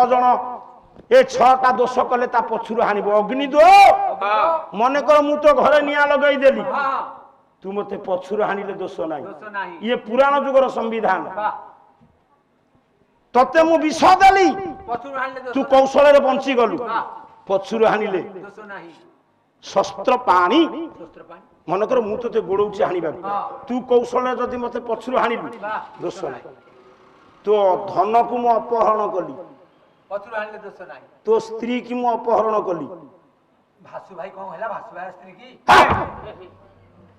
जन ए 6टा दोष कले ता पछुर हानिबो अग्नि दो मन कर मु तो घरे निया लगई देली तू मते पछुर हानिले दोष नाही ये पुराण जुगर संविधान तते मु विष देली तू कौशल रे बंची गलु पछुर हानिले दोष नाही शस्त्र पानी मन कर मु तो गोड़ौची हानिबा तू कौशल रे जदी मते पछुर हानिलु दोष नाही तो धन को मु अपहरण कली पछुर हानिले दोष नाही तो स्त्री की मु अपहरण कली भासु भाई कोन हैला भासु भाई स्त्री की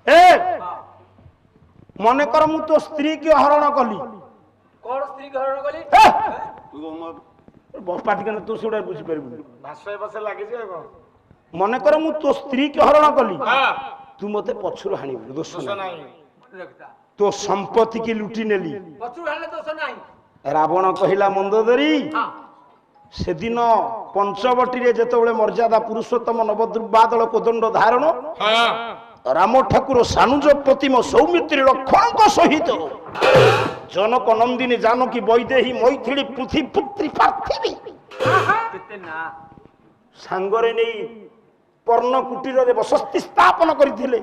ए मन कर मु तो स्त्री की हरण कली कोन स्त्री की हरण कली तू बहुत पाटी कने तू सुडा बुझी परबु भासु बसे लागे जे मन कर मु तो स्त्री की हरण कली तू मते पछुर हानि दोष नाही तो संपत्ति की लुटी नेली पछुर हानिले दोष नाही रावण कहिला मंदोदरी से दिन पंचवटी रे जेतबेले मर्यादा पुरुषोत्तम नवदुर्बादल कोदंड धारण राम ठाकुर सानुज प्रतिम सौमित्री लक्षण को सहित जनक नंदिनी जानकी वैदेही मैथिली पृथ्वी पुत्री पार्थिवी सांगरे नहीं पर्ण कुटीर रे बसती स्थापन करथिले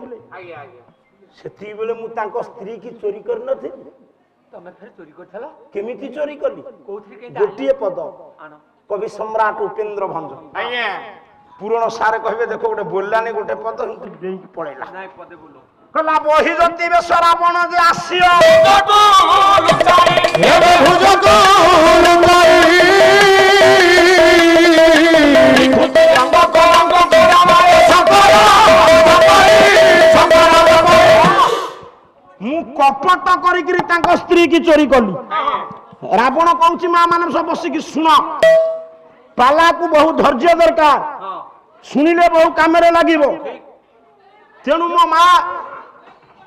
सेती बेले मु तांको स्त्री की चोरी कर नथिले तमे फेर चोरी करथला केमिति चोरी करली कोथि के गोटिए पद आनो कवि सम्राट उपेंद्र भंज आज्ञा पुराण सारे कहबे देखो गोटे बोललानी गोटे पद देई पळेला नाय पदे बोलो कला बही जति बे सरावण जे आसियो लुचाई हे भुजको लुचाई खुदे अंग को अंग तेरा मारे सकरा मु कपट करिकरी तांको स्त्री की चोरी कली रावण कहूची मां माने सब बसिकी सुन पाला को बहुत धैर्य दरकार सुनिले बहु कामरे लागिबो तेनु मो मां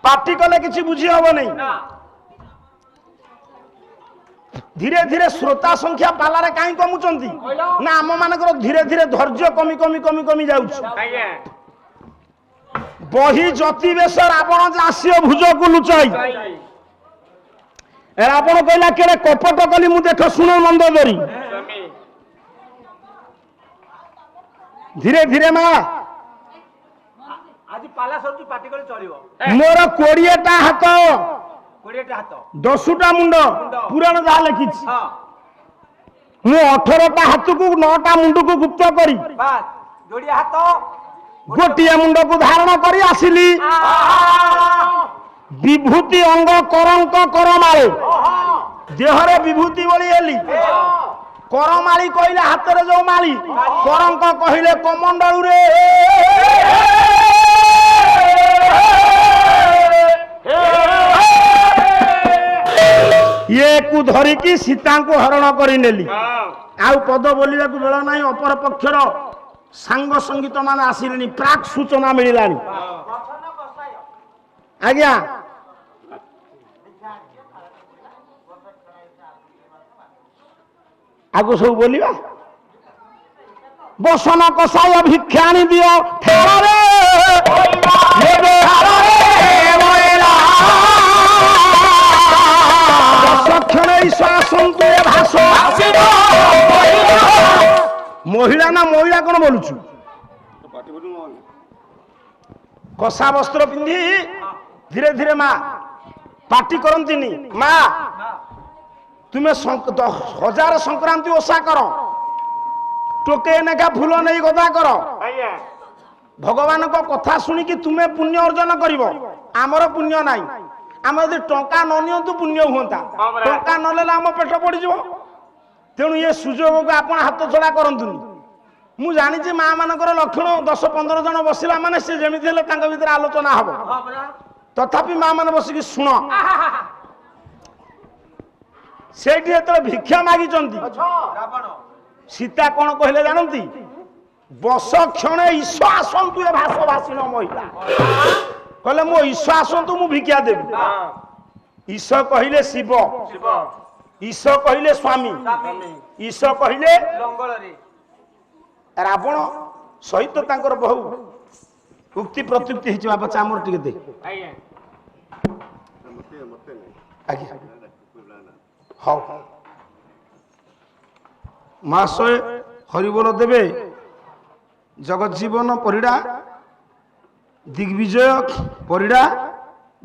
पार्टी कले किछि बुझी हबो नहीं धीरे धीरे श्रोता संख्या पालारे काई कमुचंती ना आम मानकर धीरे धीरे धैर्य कमी कमी कमी कमी जाउछ बही जति बेश रावण जे आसियो भुज को लुचाई रावण कहला केरे कपट कली मु देख सुन मंदोदरी धीरे धीरे मां आज पाला सब पार्टी करे चलिबो मोर 20टा हाथ 20टा हाथ 10टा मुंड पुराण जा लिखिछि मु 18टा हाथ को 9टा मुंड को गुप्त करी बस जोड़िया हाथ गोटिया मुंड को धारण करी आसिली विभूति अंग करंक करमाली देहरे विभूति बोली हेली करमाली कहले हाथ रे जो माली करंक कहले कमंडलू रे ये को धरी की सीता को हरण करी नेली आउ पद बोलिबा को बेला नाही अपर पक्षर सांग संगीत मान आसिलेनी प्राक सूचना मिलिलानी आज्ञा आगो सब बोलिबा बसन कसाय भिक्षाणी दियो थारे लेबे हारे मोइला सक्षण ईशासन तो भाषो आसीबो महिला ना महिला कौन बोलुछु कसा वस्त्र पिंधि धीरे धीरे माँ पार्टी करंतिनी माँ तुम्हें 1000 संक्रांति ओषा कर टोके नेका फूल नहीं गदा कर भगवान को कथा सुनिकी तुम्हें पुण्य अर्जन करिवो आमर पुण्य नाही आम यदि टंका न नियंतु पुण्य हुंता टंका न लेला आम पेट पड़ जिवो तेणु ये सुजोग को आपण हाथ छड़ा करंतुनी मु जानी जे मां मानकर लक्षण 10-15 जन बसिला माने से जेमिति हेले तांका भीतर आलोचना हबो तथापि मां माने बसिकी सुन सेठी एतले भिक्षा मागी चंती रावण सीता कोन कहले जानंती बस क्षण ईश्वर आसंतु ए भाषा भाषिण महिला कहले मो ईश्वर आसंतु मु भिक्षा देबी ईश्वर कहिले शिव ईश्वर कहिले स्वामी ईश्वर कहिले लंगल रे रावण सहित तांकर बहु उक्ति प्रत्युक्ति हिच बाबा चामर टिके दे आज्ञा हाउ ମହାଶୟ ହରିବୋଲ ଦେବେ। ଜଗଜ୍ଜୀବନ ପରିଡ଼ା, ଦିଗ୍ବିଜୟ ପରିଡ଼ା,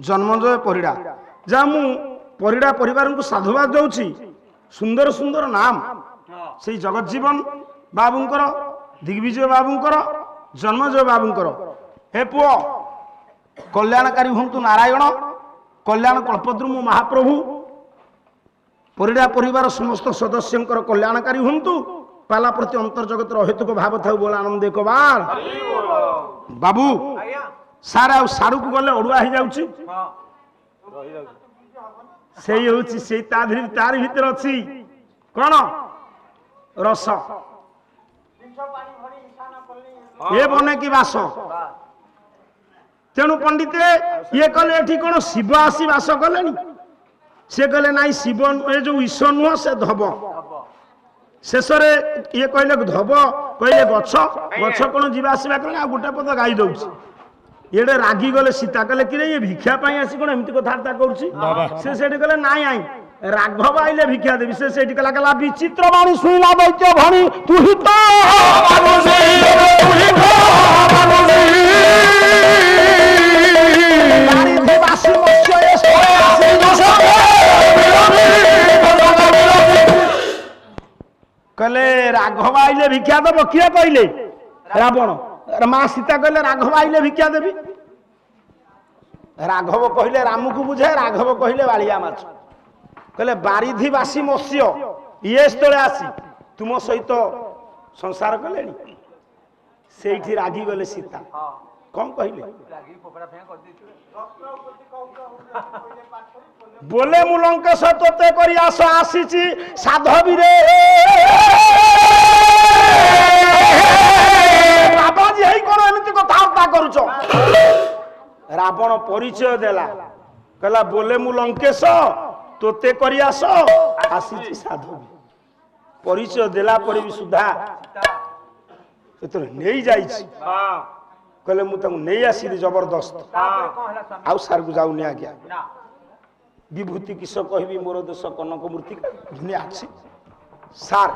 ଜନ୍ମଜୟ ପରିଡ଼ା। ଯାହା ମୁଁ ପରିଡ଼ା ପରିବାରଙ୍କୁ ସାଧୁବାଦ ଦେଉଛି। ସୁନ୍ଦର ସୁନ୍ଦର ନାମ ସେଇ ଜଗଜ୍ଜୀବନ ବାବୁଙ୍କର, ଦିଗ୍ବିଜୟ ବାବୁଙ୍କର, ଜନ୍ମଜୟ ବାବୁଙ୍କର। ହେ ପୁଅ, କଲ୍ୟାଣକାରୀ ହୁଅନ୍ତୁ ନାରାୟଣ, କଲ୍ୟାଣ କଳ୍ପଦ୍ରୁମ ମହାପ୍ରଭୁ ପରିଡ଼ା ପରିବାର ସମସ୍ତ ସଦସ୍ୟଙ୍କର କଲ୍ୟାଣକାରୀ ହୁଅନ୍ତୁ। ପାଲା ପ୍ରତି ଅନ୍ତର୍ଜଗତର ଅହେତୁକ ଭାବ ଥାଉ ବୋଲ ଆନନ୍ଦ ଏକ ବାର। ବାବୁ ସାର୍ ଆଉ ସାରୁକୁ ଗଲେ ଅଡୁଆ ହେଇଯାଉଛି। ସେଇ ହଉଛି ସେଇ ତାରି ଭିତରେ ଅଛି କଣ ରସ। ଏ ବନେ କି ବାସ। ତେଣୁ ପଣ୍ଡିତେ ଇଏ କଲେ ଏଠି କଣ ଶିବ ଆସି ବାସ କଲେଣି? ସେ କହିଲେ ନାଇଁ ଶିବ ଏ ଯୋଉ ଈଶ ନୁହଁ, ସେ ଧବ। ଶେଷରେ ଇଏ କହିଲେ ଧବ, କହିଲେ ଗଛ। ଗଛ କଣ ଯିବା ଆସିବା କଲେ ଆଉ ଗୋଟେ ପଦ ଗାଇ ଦଉଛି। ଏଡେ ରାଗି ଗଲେ ସୀତା କହିଲେ କିରେ ଇଏ ଭିକ୍ଷା ପାଇଁ ଆସି କଣ ଏମିତି କଥାବାର୍ତ୍ତା କରୁଛି? ସେ ସେଠି କହିଲେ ନାଇଁ ନାଇଁ ରାଘବ ଆଇଲେ ଭିକ୍ଷା ଦେବି। ସେ ସେଇଠି କହିଲା ବିଚିତ୍ର ବାଣୀ ଶୁଣିଲା ଦୈତ୍ୟ ଭଣୀ ତୁ ହିଁ ତ କହିଲେ ରାଘବ ଆଇଲେ ଭିକ୍ଷା ଦବ। କିଏ କହିଲେ? ରାବଣ। ମା ସୀତା କହିଲେ ରାଘବ ଆଇଲେ ଭିକ୍ଷା ଦେବି। ରାଘବ କହିଲେ ରାମକୁ ବୁଝାଏ, ରାଘବ କହିଲେ ବାଳିଆ ମାଛ। କହିଲେ ବାରିଧି ବାସି ମତ୍ସ୍ୟ ଇଏ ସ୍ଥଳେ ଆସି ତୁମ ସହିତ ସଂସାର କଲେଣି। ସେଇଠି ରାଗିଗଲେ ସୀତା। କଣ କହିଲେ? ବୋଲେ ମୁଁ ଲଙ୍କେଶ ତୋତେ କରି ଆସ ଆସିଛି ସାଧବୀରେ। ବାବାଜୀ ହେଇ କଣ ଏମିତି କଥାବାର୍ତ୍ତା କରୁଛ? ରାବଣ ପରିଚୟ ଦେଲା, କହିଲା ବୋଲେ ମୁଁ ଲଙ୍କେଶ ତୋତେ କରି ଆସ ଆସିଛି ସାଧବୀ। ପରିଚୟ ଦେଲା ପରେ ବି ସୁଦ୍ଧା ଯେତେବେଳେ ନେଇ ଯାଇଛି, କହିଲେ ମୁଁ ତାଙ୍କୁ ନେଇ ଆସିଲି ଜବରଦସ୍ତ। ଆଉ ସାରକୁ ଯାଉନି ଆଜ୍ଞା। ବିଭୂତି କିସ କହିବି, ମୋର ଦେଶ କନକ ମୂର୍ତ୍ତିକା ଦୁନିଆ ଅଛି। ସାର୍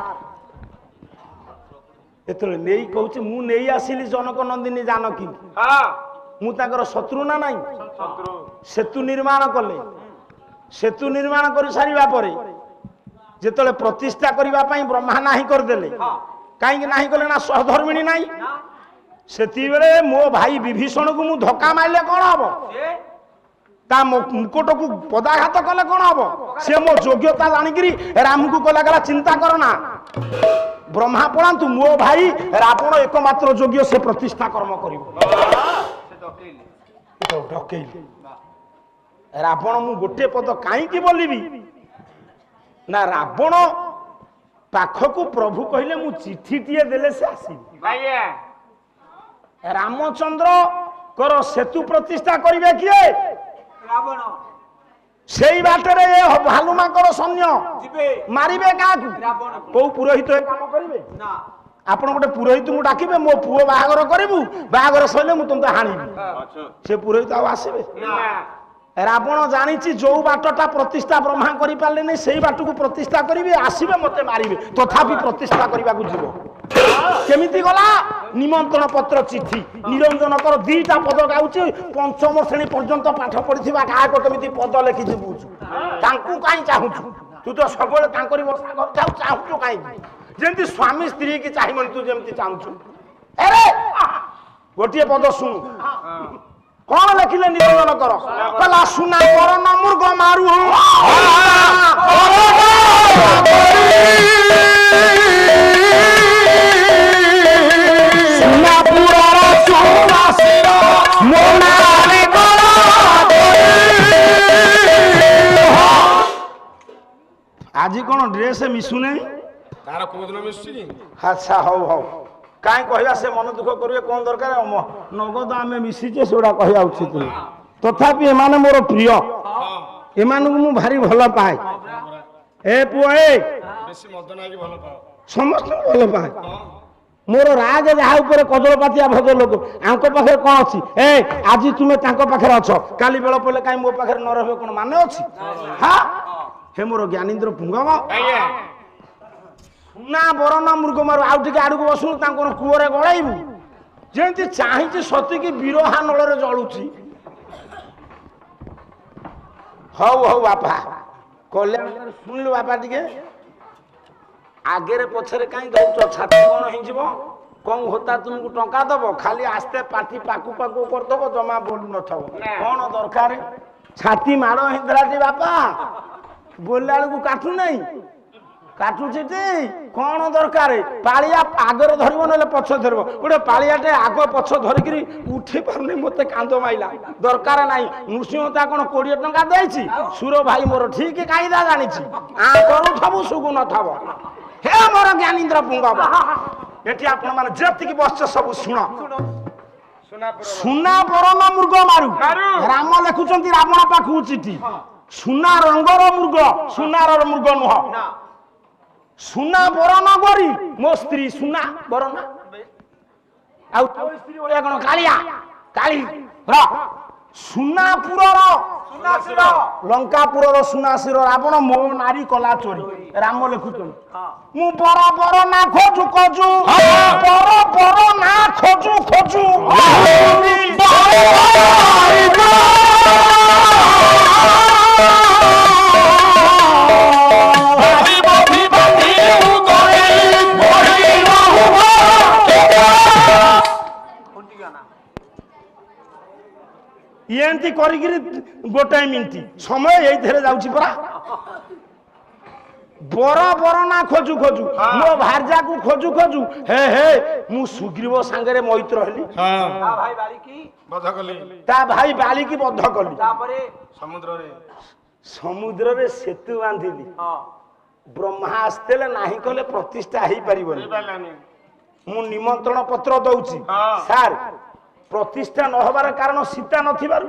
ଯେତେବେଳେ ନେଇ କହୁଛି ମୁଁ ନେଇ ଆସିଲି ଜନକ ନନ୍ଦିନୀ ଜାନକୀ। ମୁଁ ତାଙ୍କର ଶତ୍ରୁ ନା ନାହିଁ? ସେତୁ ନିର୍ମାଣ କଲେ। ସେତୁ ନିର୍ମାଣ କରି ସାରିବା ପରେ ଯେତେବେଳେ ପ୍ରତିଷ୍ଠା କରିବା ପାଇଁ ବ୍ରହ୍ମା ନାହିଁ କରିଦେଲେ। କାହିଁକି ନାହିଁ କଲେ ନା ସହଧର୍ମିଣୀ ନାହିଁ। ସେତିବେଳେ ମୋ ଭାଇ ବିଭୀଷଣକୁ ମୁଁ ଧକ୍କା ମାରିଲେ କଣ ହବ? ତା ମୁକୁଟକୁ ପଦାଘାତ କଲେ କଣ ହବ? ସେ ମୋ ଯୋଗ୍ୟତା ଜାଣିକିରି ରାମକୁ କହିଲା ଚିନ୍ତା କର ନା, ବ୍ରହ୍ମା ପଳାନ୍ତୁ, ମୋ ଭାଇ ରାବଣ ଏକମାତ୍ର ଯୋଗ୍ୟ, ସେ ପ୍ରତିଷ୍ଠା କର୍ମ କରିବ। ଡକେଇଲି। ରାବଣ ମୁଁ ଗୋଟେ ପଦ କାହିଁକି ବୋଲିବି ନା, ରାବଣ ପାଖକୁ ପ୍ରଭୁ କହିଲେ ମୁଁ ଚିଠିଟିଏ ଦେଲେ ସେ ଆସିବି। ରାମଚନ୍ଦ୍ରଙ୍କର ସେତୁ ପ୍ରତିଷ୍ଠା କରିବେ କିଏ? ରାବଣ। ସେଇ ବାଟରେ ଭାଲୁମାଙ୍କର ସୈନ୍ୟ ମାରିବେ କାହାକୁ? କୋଉ ପୁରୋହିତ କାମ କରିବେ? ଆପଣ ଗୋଟେ ପୁରୋହିତଙ୍କୁ ଡାକିବେ, ମୋ ପୁଅ ବାହାଘର କରିବୁ, ବାହାଘର ସରିଲେ ମୁଁ ତମକୁ ହାଣିବି। ସେ ପୁରୋହିତ ଆଉ ଆସିବେ? ରାବଣ ଜାଣିଛି ଯୋଉ ବାଟଟା ପ୍ରତିଷ୍ଠା ବ୍ରହ୍ମା କରିପାରିଲେନି ସେଇ ବାଟକୁ ପ୍ରତିଷ୍ଠା କରିବି, ଆସିବେ ମତେ ମାରିବେ, ତଥାପି ପ୍ରତିଷ୍ଠା କରିବାକୁ ଯିବ। କେମିତି ଗଲା? ନିମନ୍ତ୍ରଣ ପତ୍ର ଚିଠି। ନିରଞ୍ଜନଙ୍କର ଦିଟା ପଦ ଗାଉଛି, ପଞ୍ଚମ ଶ୍ରେଣୀ ପର୍ଯ୍ୟନ୍ତ ପାଠ ପଢିଥିବା କାହାକୁ କେମିତି ପଦ ଲେଖିଛି ବୁଝୁ। ତାଙ୍କୁ କାହିଁ ଚାହୁଁଛୁ? ତୁ ତ ସବୁବେଳେ ତାଙ୍କରି ବସା କରିଥାଉ, ଚାହୁଁଛୁ କାହିଁକି? ଯେମିତି ସ୍ୱାମୀ ସ୍ତ୍ରୀ କି ଚାହିଁବନି ତୁ ଯେମିତି ଚାହୁଁଛୁ। ଆରେ ଗୋଟିଏ ପଦ ଶୁଣୁ। କଣ ଲେଖିଲେ ନିରଞ୍ଜନ କର? କହିଲା ସୁନା କର ନା ମୃଗ ମାରୁ ଆଜି କଣ ଡ୍ରେସ ମିଶୁନାହିଁ? ତାର କୋଉ ଦିନ ମିଶୁଛି? ଆଚ୍ଛା ହଉ ହଉ, କାହିଁ କହିବା, ସେ ମନ ଦୁଃଖ କରିବେ, କଣ ଦରକାର? ନଗଦ ଆମେ ମିଶିଛେ ସେଗୁଡା କହିବା ଉଚିତ ନୁହେଁ। ତଥାପି ଏମାନେ ମୋର ପ୍ରିୟ, ଏମାନଙ୍କୁ ମୁଁ ଭାରି ଭଲ ପାଏ। ଏ ପୁଅ ବେଶୀ ମଦ ନାଇକି ଭଲ ପାଅ? ସମସ୍ତଙ୍କୁ ଭଲ ପାଏ। ମୋର ରାଗ ଯାହା ଉପରେ କଜଳପାତିଆ ଭଜ ଲୋକ, ଆଙ୍କ ପାଖରେ କଣ ଅଛି? ଆଜି ତୁମେ ତାଙ୍କ ପାଖରେ ଅଛ, କାଲି ବେଳ ପଡ଼ିଲେ କାହିଁ ମୋ ପାଖରେ ନ ରହିବ କଣ ମାନେ ଅଛି? ହଁ, ହେ ମୋର ଜ୍ଞାନୀନ୍ଦ୍ର ପୁଙ୍ଗମ, ସୁନା ବରନା ମୃଗ ମାରୁ ଆଉ ଟିକେ ଆଡକୁ ବସୁ ତାଙ୍କର କୂଅରେ ଗଳାଇବୁ ଯେମିତି ଚାହିଁଛି ସତିକି ବିରହା ନଳରେ ଜଳୁଛି। ହଉ ହଉ ବାପା କଲ୍ୟାଣ ଶୁଣିଲୁ ବାପା ଟିକେ ଆଗରେ ପଛରେ କାହିଁ ଧରୁଛ ଛାତି କଣ ହେଇଯିବ କଣ ହୋତା ତୁମକୁ ଟଙ୍କା ଦବ ଖାଲି ଆସ୍ତେ ପାଟି ପାକୁ ପାକୁ କରିଦବ ଜମା ବୋଲୁ ନଥବ କଣ ଦରକାର ଛାତି ମାଡ଼ ହେଇଥିଲା ବାପା ବୋଲିଲା ବେଳକୁ କାଟୁ ନାହିଁ କାଟୁଛି କଣ ଦରକାର ପାଳିଆ ଆଗରେ ଧରିବ ନହେଲେ ପଛ ଧରିବ ଗୋଟେ ପାଳିଆଟେ ଆଗ ପଛ ଧରିକିରି ଉଠି ପାରୁନି ମତେ କାନ୍ଦ ମାଇଲା ଦରକାର ନାହିଁ ନୃସିଂହତା କଣ 20 ଟଙ୍କା ଦେଇଛି ସୁର ଭାଇ ମୋର ଠିକ କାଇଦା ଜାଣିଛି କରୁଥବୁ ସୁଗୁ ନଥବ ହେ ମୋର ଜ୍ଞାନୀନ୍ଦ୍ର ପୁଙ୍ଗବ ଏଠି ଆପଣ ମାନେ ଯେତିକି ବସିଛ ସବୁ ଶୁଣ ସୁନା ବରନ ମୃଗ ମାରୁ ରାମ ଲେଖୁଛନ୍ତି ରାବଣ ପାଖକୁ ଚିଠି ସୁନା ରଙ୍ଗର ମୃଗ ସୁନାର ମୃଗ ନୁହଁ ସୁନା ବରନ କରି ମୋ ସ୍ତ୍ରୀ ସୁନା ବରନା ଆଉ ସ୍ତ୍ରୀ ଭଳିଆ କଣ କାଳିଆ କାଳି ସୁନାପୁରର ଲଙ୍କାପୁରର ସୁନାଶିର ରାବଣ ମୋ ନାରୀ କଲା ଚୋରି ରାମ ଲେଖୁଛନ୍ତି ମୁଁ ବର ବର ନା ଖୋଜୁ ଖୋଜୁ ବର ବର ନା ଖୋଜୁ ଖୋଜୁ ଏମିତି କରିକିରି ଗୋଟାଏ ମିନିଟ ସମୟ ଏଇଥିରେ ଯାଉଛି ପରା ବର ବର ନା ଖୋଜୁ ଖୋଜୁ ମୋ ଭାର୍ଯ୍ୟାକୁ ଖୋଜୁ ଖୋଜୁ ହେ ହେ ମୁଁ ସୁଗ୍ରୀବ ସାଙ୍ଗରେ ମୈତ୍ର ହେଲି ତା ଭାଇ ବାଳିକି ବଦ୍ଧ କଲି ସମୁଦ୍ରରେ ସେତୁ ବାନ୍ଧିଲି ବ୍ରହ୍ମା ଆସିଥିଲେ ନାହିଁ କଲେ ପ୍ରତିଷ୍ଠା ହେଇପାରିବନି ମୁଁ ନିମନ୍ତ୍ରଣ ପତ୍ର ଦଉଛି ସାର୍ ପ୍ରତିଷ୍ଠା ନ ହବାର କାରଣ ସୀତା ନଥିବାରୁ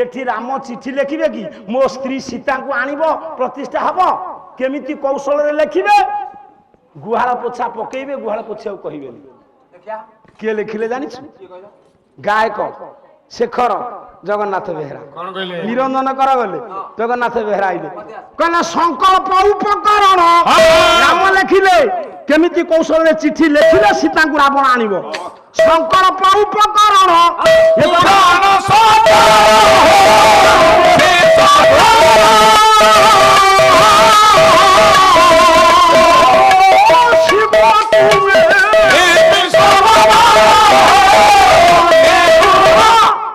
ଏଠି ରାମ ଚିଠି ଲେଖିବେ କି ମୋ ସ୍ତ୍ରୀ ସୀତାଙ୍କୁ ଆଣିବ ପ୍ରତିଷ୍ଠା ହବ କେମିତି କୌଶଳରେ ଲେଖିବେ ଗୁହାଳ ପୋଛା ପକେଇବେ ଗୁହାଳ ପୋଛାକୁ କହିବେନି କିଏ ଲେଖିଲେ ଜାଣିଛୁ ଗାୟକ ଶେଖର ଜଗନ୍ନାଥ ବେହେରା ନିରଞ୍ଜନ କର ଗଲେ ଜଗନ୍ନାଥ ବେହେରା ଆଇଲେ କହିଲେ ସଂକଳ୍ପ ଉପକରଣ ରାମ ଲେଖିଲେ କେମିତି କୌଶଳରେ ଚିଠି ଲେଖିଲେ ସୀତାଙ୍କୁ ରାବଣ ଆଣିବ ସଂକଳ୍ପ ଉପକରଣ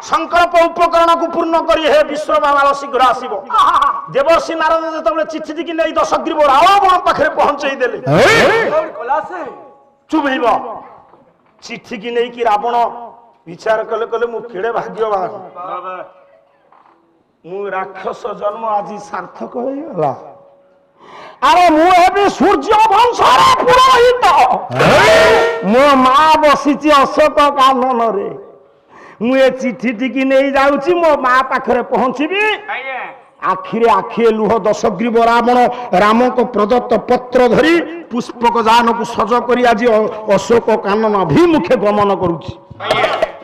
সংকল্প উপকরণକୁ ପୂର୍ଣ୍ଣ କରି ହେ ବିଶ୍ୱବାମାଳ ଶୀଘ୍ର ଆସିବ ଦେବର୍ଷି ନାରଦ ଯେତେବେଳେ ଚିଠି ଟିକି ନେଇ ଦଶଗ୍ରୀବ ରାବଣ ପାଖରେ ପହଞ୍ଚେଇ ଦେଲେ ଚୁପ୍ ହେଇବ ଚିଠି କି ନେଇକି ରାବଣ ବିଚାର କଲେ କଲେ ମୁଁ କେଡ଼େ ଭାଗ୍ୟବାନ ମୁଁ ରାକ୍ଷସ ଜନ୍ମ ଆଜି ସାର୍ଥକ ହେଇଗଲା ଆରେ ମୁଁ ହେବି ସୂର୍ଯ୍ୟ ବଂଶର ପୁରୋହିତ ମୋ ମା ବସିଛି ଅଶୋକ କାନନରେ ମୁଁ ଏ ଚିଠି ଟିକି ନେଇ ଯାଉଛି ମୋ ମା ପାଖରେ ପହଞ୍ଚିବି ଆଖିରେ ଆଖିଏ ଲୁହ ଦଶଗ୍ରୀବ ରାବଣ ରାମଙ୍କ ପ୍ରଦତ୍ତ ପତ୍ର ଧରି ପୁଷ୍ପକ ଯାନକୁ ସଜ କରି ଆଜି ଅଶୋକ କାନନ ଅଭିମୁଖେ ଗମନ କରୁଛି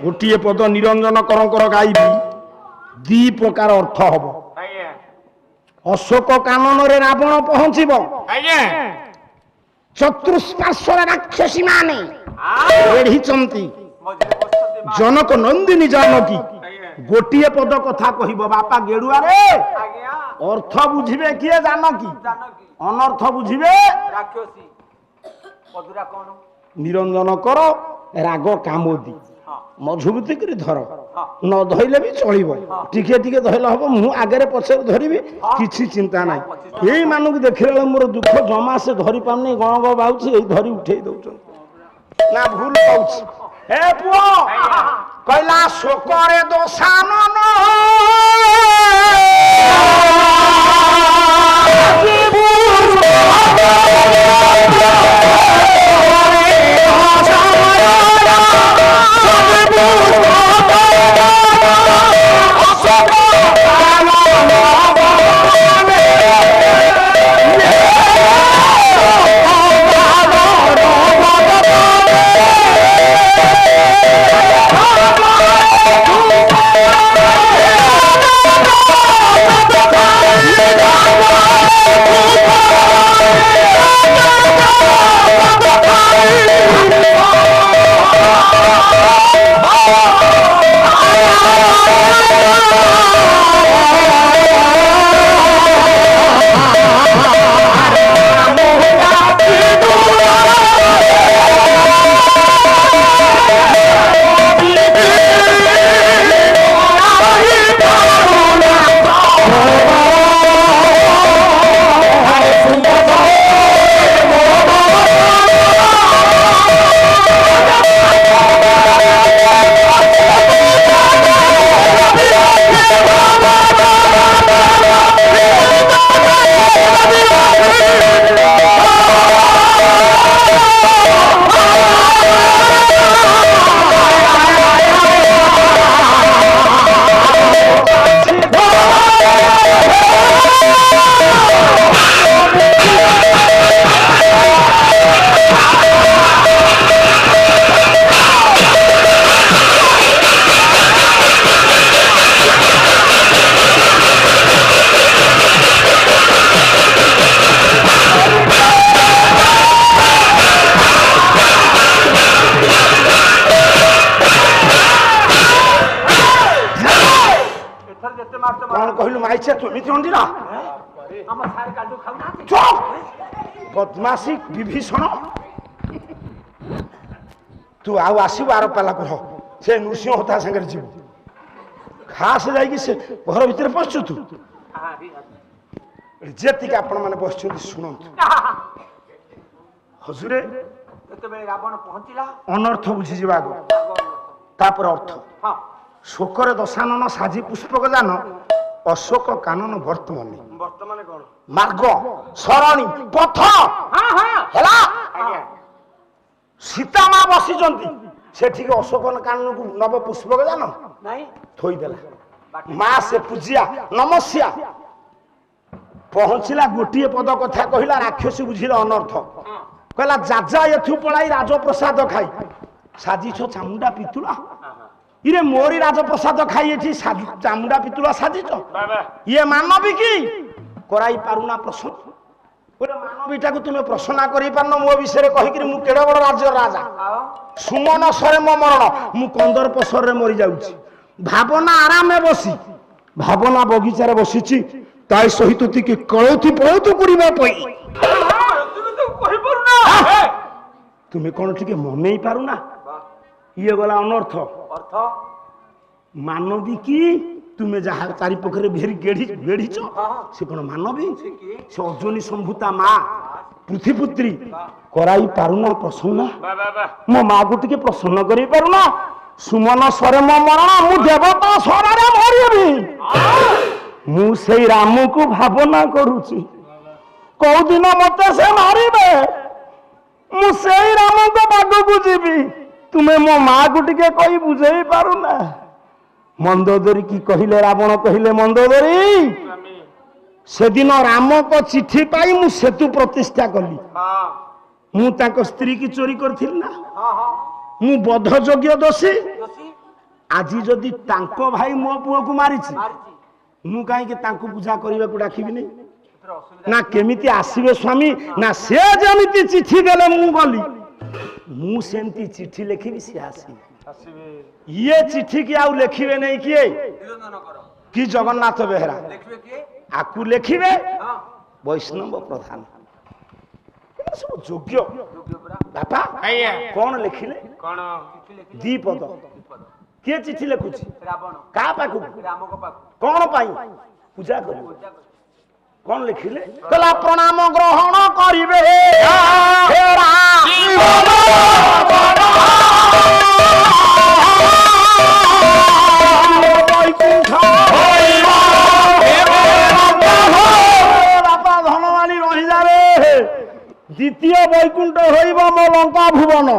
ଗୋଟିଏ ପଦ ନିରଞ୍ଜନ କରଙ୍କର ଗାଇବି ଦି ପ୍ରକାର ଅର୍ଥ ହବ ଅଶୋକ କାନନରେ ରାବଣ ପହଞ୍ଚିବ ଚତୁଃପାର୍ଶ୍ୱରେ ରାକ୍ଷସୀ ମାନେ ଏଢିଛନ୍ତି ଜନକ ନନ୍ଦିନୀ ଜାନକୀ ଗୋଟିଏ ପଦ କଥା କହିବ ବାପା ଗେଡୁଆରେ ଅର୍ଥ ବୁଝିବେ କିଏ ଜାନକୀ ଅନର୍ଥ ବୁଝିବେ ନିରଞ୍ଜନ କର ରାଗ କାମୋଦି ମଜବୁତି କରି ଧର ନ ଧଇଲେ ବି ଚଳିବ ଟିକେ ଟିକେ ଧଇଲେ ହବ ମୁଁ ଆଗରେ ପଛରେ ଧରିବି କିଛି ଚିନ୍ତା ନାହିଁ ଏଇ ମାନଙ୍କୁ ଦେଖିଲା ବେଳେ ମୋର ଦୁଃଖ ଜମା ସେ ଧରି ପାରୁନି ଗଣ ଗଣ ବାହୁଛି ଏଇ ଧରି ଉଠେଇ ଦଉଛନ୍ତି ନା ଭୁଲ ପାଉଛି हे पुओ कहला शोकरे दोषानन କଣ କହିଲୁ ମାଇଛା ତୁ ଏମିତି ଅଣ୍ଡି ନା ବଦମାସି ବିଭୀଷଣ ତୁ ଆଉ ଆସିବୁ ଆର ପାଲା କହ ସେ ନୃସିଂହ ତା ସାଙ୍ଗରେ ଯିବୁ ଖାସ ଯାଇକି ସେ ଘର ଭିତରେ ପଶଛୁ ତୁ ଯେତିକି ଆପଣ ମାନେ ବସିଛନ୍ତି ଶୁଣନ୍ତୁ ହଜୁରେ ଯେତେବେଳେ ରାବଣ ପହଞ୍ଚିଲା ଅନର୍ଥ ବୁଝିଯିବା ଆଗ ତାପରେ ଅର୍ଥ ଶୋକରେ ଦଶାନନ ସାଜି ପୁଷ୍ପକ ଯାନ ଅଶୋକ କାନନ ବର୍ତ୍ତମାନ କଣ ମାର୍ଗ ସରଣୀ ପଥ ହେଲା ସୀତା ମା ବସିଛନ୍ତି ସେଠିକି ଅଶୋକ କାନନକୁ ନବ ପୁଷ୍ପକ ଯାନ ନାଇଁ ଥୋଇଦେଲା ମା ସେ ପୂଜିଆ ନମସ୍ୟା ପହଞ୍ଚିଲା ଗୋଟିଏ ପଦ କଥା କହିଲା ରାକ୍ଷସୀ ବୁଝିଲା ଅନର୍ଥ କହିଲା ଯାଜା ଏଠୁ ପଳାଇ ରାଜପ୍ରସାଦ ଖାଇ ସାଜିଛ ଚାମୁଣ୍ଡା ପିତୁଳା ଇରେ ମୋରି ରାଜପ୍ରସାଦ ଖାଇ ଏଠି ଚାମୁଣ୍ଡା ପିତୁଳା ସାଜିଛ ଇଏ ମାନବୀ କି କରାଇ ପାରୁନା ପ୍ରଶ୍ନ ଗୋଟେ ମାନବୀଟାକୁ ତୁମେ ପ୍ରଶ୍ନ କରିପାରୁନ ମୋ ବିଷୟରେ କହିକିରି ମୁଁ କେଡେ ବଡ ରାଜ୍ୟର ରାଜା ସୁମନ ସରେ ମୋ ମରଣ ମୁଁ କନ୍ଦର୍ପ ସରରେ ମରି ଯାଉଛି ଭାବନା ଆରାମେ ବସି ଭାବନା ବଗିଚାରେ ବସିଛି ତାଇ ସହିତ ଟିକେ କଳଉତି ପଳଉତି କରିବା ପାଇଁ ତୁମେ କଣ ଟିକେ ମନେଇ ପାରୁନା ଇଏ ଗଲା ଅନର୍ଥ ଅର୍ଥ ମାନବୀ କି ତୁମେ ଯାହା ଚାରି ପାଖରେ ବେଢିଛ ସେ କଣ ମାନବୀ ସେ ଅଜନୀ ସମ୍ଭୂତା ମା ପୃଥିପୁତ୍ରୀ କରାଇ ପାରୁନା ପ୍ରସନ୍ନ ମୋ ମାକୁ ଟିକେ ପ୍ରସନ୍ନ କରି ପାରୁନା ସୁମନ ସରେ ମୋ ମରଣ ମୁଁ ଦେବତା ସରରେ ମରିବି ମୁଁ ସେଇ ରାମକୁ ଭାବନା କରୁଛି କୋଉଦିନ ମତେ ସେ ମାରିବେ ମୁଁ ସେଇ ରାମଙ୍କ ପାଖକୁ ଯିବି ତୁମେ ମୋ ମାକୁ ଟିକେ କହି ବୁଝେଇ ପାରୁନା ମନ୍ଦୋଦରୀ କି କହିଲେ ରାବଣ କହିଲେ ମନ୍ଦୋଦରୀ ସେଦିନ ରାମଙ୍କ ଚିଠି ପାଇ ମୁଁ ସେତୁ ପ୍ରତିଷ୍ଠା କଲି ମୁଁ ତାଙ୍କ ସ୍ତ୍ରୀ କି ଚୋରି କରିଥିଲି ନା ମୁଁ ବଧ ଯୋଗ୍ୟ ଦୋଷୀ ଆଜି ଯଦି ତାଙ୍କ ଭାଇ ମୋ ପୁଅକୁ ମାରିଛି ମୁଁ କାହିଁକି ତାଙ୍କୁ ପୂଜା କରିବାକୁ ଡାକିବିନି ନା କେମିତି ଆସିବେ ସ୍ୱାମୀ ନା ସେ ଯେମିତି ଚିଠି ଦେଲେ ମୁଁ ଗଲି ମୁଁ ସେମିତି ଚିଠି ଲେଖିବି ସିଏ ଆସିବେ ଇଏ ଚିଠି କି ଆଉ ଲେଖିବେ ନାଇଁ କିଏ କି ଜଗନ୍ନାଥ ବେହେରା ଆକୁ ଲେଖିବେ ବୈଷ୍ଣବ ପ୍ରଧାନ ସବୁ ଯୋଗ୍ୟ ବାପା କଣ ଲେଖିଲେ ଦି ପଦ କିଏ ଚିଠି ଲେଖୁଛି କାହା ପାଖକୁ କଣ ପାଇଁ ପୂଜା କରିବ କଣ ଲେଖିଲେ କହିଲା ପ୍ରଣାମ ଗ୍ରହଣ କରିବେ ବାପା ଧନବାଣୀ ରହିଯାରେ ଦ୍ୱିତୀୟ ବୈକୁଣ୍ଠ ହଇବ ମୋ ଲଙ୍କା ଭୁବନ